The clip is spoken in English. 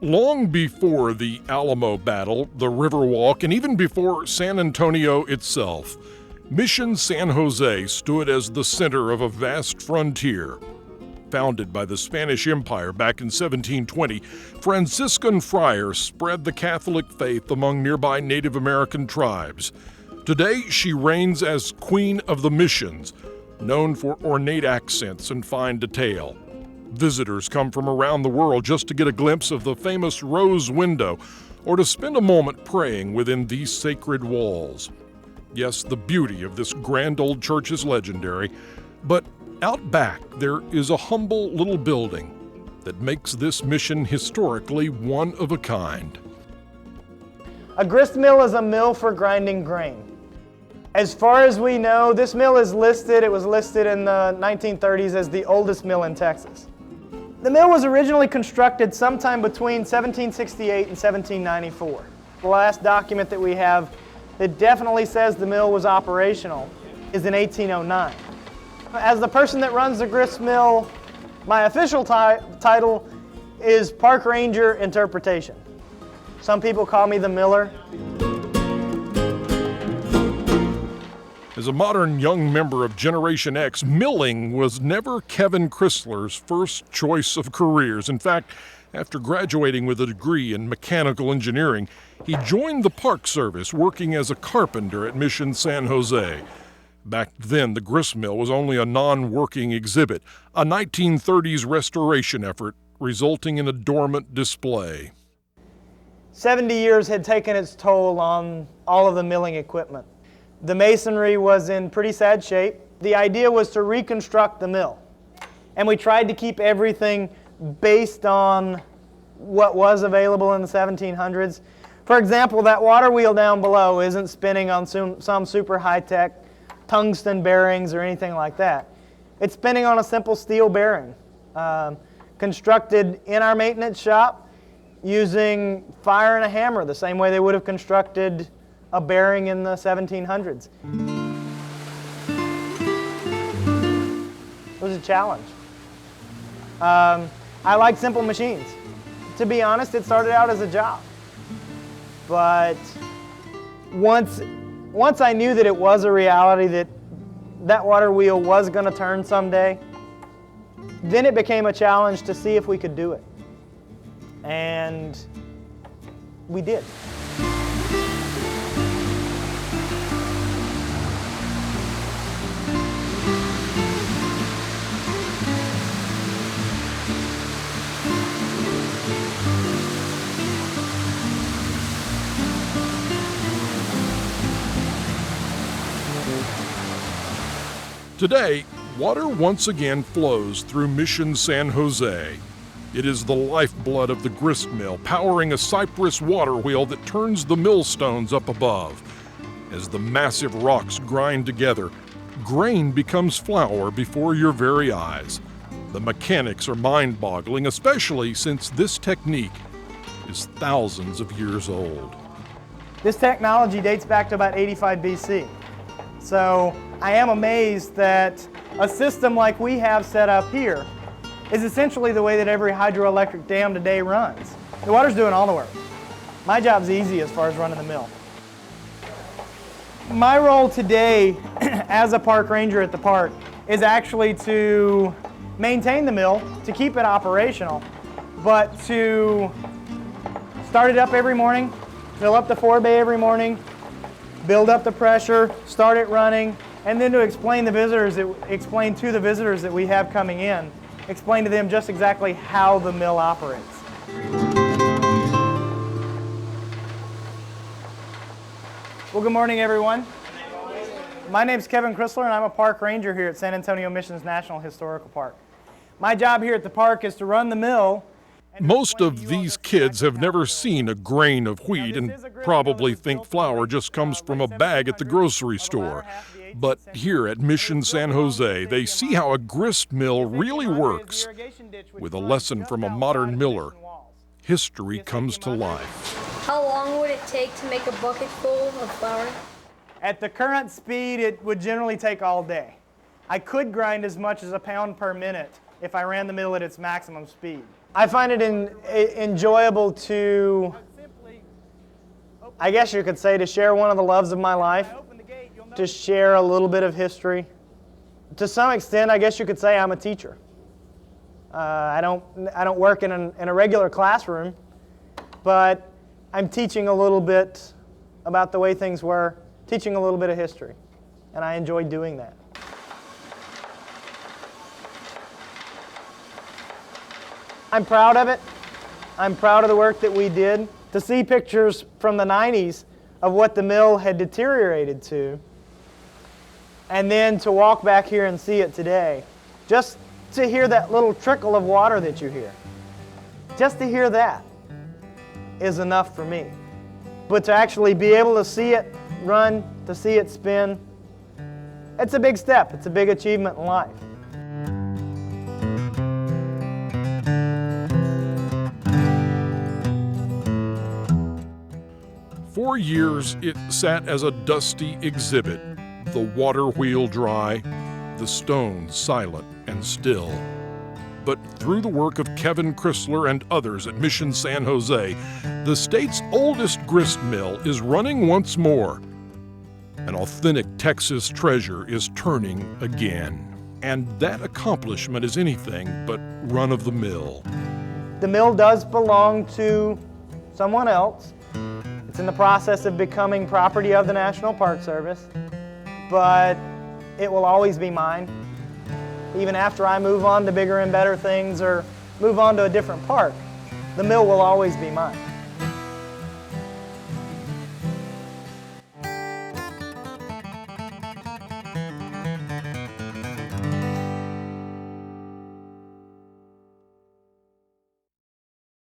Long before the Alamo Battle, the Riverwalk, and even before San Antonio itself, Mission San Jose stood as the center of a vast frontier. Founded by the Spanish Empire back in 1720, Franciscan friars spread the Catholic faith among nearby Native American tribes. Today, she reigns as Queen of the Missions, known for ornate accents and fine detail. Visitors come from around the world just to get a glimpse of the famous rose window or to spend a moment praying within these sacred walls. Yes, the beauty of this grand old church is legendary, but out back there is a humble little building that makes this mission historically one of a kind. A gristmill is a mill for grinding grain. As far as we know, this mill is listed, it was listed in the 1930s as the oldest mill in Texas. The mill was originally constructed sometime between 1768 and 1794. The last document that we have that definitely says the mill was operational is in 1809. As the person that runs the gristmill, my official title is Park Ranger Interpretation. Some people call me the miller. As a modern young member of Generation X, milling was never Kevin Crisler's first choice of careers. In fact, after graduating with a degree in mechanical engineering, he joined the Park Service working as a carpenter at Mission San Jose. Back then, the gristmill was only a non-working exhibit, a 1930s restoration effort resulting in a dormant display. 70 years had taken its toll on all of the milling equipment. The masonry was in pretty sad shape. The idea was to reconstruct the mill. And we tried to keep everything based on what was available in the 1700s. For example, that water wheel down below isn't spinning on some super high-tech tungsten bearings or anything like that. It's spinning on a simple steel bearing, constructed in our maintenance shop using fire and a hammer, the same way they would have constructed a bearing in the 1700s. It was a challenge. I like simple machines. To be honest, it started out as a job. But once I knew that it was a reality, that water wheel was going to turn someday, then it became a challenge to see if we could do it. And we did. Today, water once again flows through Mission San Jose. It is the lifeblood of the gristmill, powering a cypress water wheel that turns the millstones up above. As the massive rocks grind together, grain becomes flour before your very eyes. The mechanics are mind-boggling, especially since this technique is thousands of years old. This technology dates back to about 85 BC. So I am amazed that a system like we have set up here is essentially the way that every hydroelectric dam today runs. The water's doing all the work. My job's easy as far as running the mill. My role today as a park ranger at the park is actually to maintain the mill, to keep it operational, but to start it up every morning, fill up the forebay every morning, build up the pressure, start it running, and then to explain to the visitors that we have coming in, explain to them just exactly how the mill operates. Well, good morning, everyone. My name is Kevin Crisler, and I'm a park ranger here at San Antonio Missions National Historical Park. My job here at the park is to run the mill. Most of these kids have never seen a grain of wheat and probably think flour just comes from a bag at the grocery store. But here at Mission San Jose, they see how a grist mill really works. With a lesson from a modern miller, history comes to life. How long would it take to make a bucket full of flour? At the current speed, it would generally take all day. I could grind as much as a pound per minute if I ran the mill at its maximum speed. I find it enjoyable to, I guess you could say, to share one of the loves of my life, to share a little bit of history. To some extent, I guess you could say I'm a teacher. I don't work in a regular classroom, but I'm teaching a little bit about the way things were, teaching a little bit of history, and I enjoy doing that. I'm proud of it. I'm proud of the work that we did. To see pictures from the 90s of what the mill had deteriorated to, and then to walk back here and see it today, just to hear that little trickle of water that you hear, just to hear that is enough for me. But to actually be able to see it run, to see it spin, it's a big step. It's a big achievement in life. For years, it sat as a dusty exhibit, the water wheel dry, the stones silent and still. But through the work of Kevin Crisler and others at Mission San Jose, the state's oldest grist mill is running once more. An authentic Texas treasure is turning again. And that accomplishment is anything but run-of-the-mill. The mill does belong to someone else. It's in the process of becoming property of the National Park Service, but it will always be mine. Even after I move on to bigger and better things or move on to a different park, the mill will always be mine.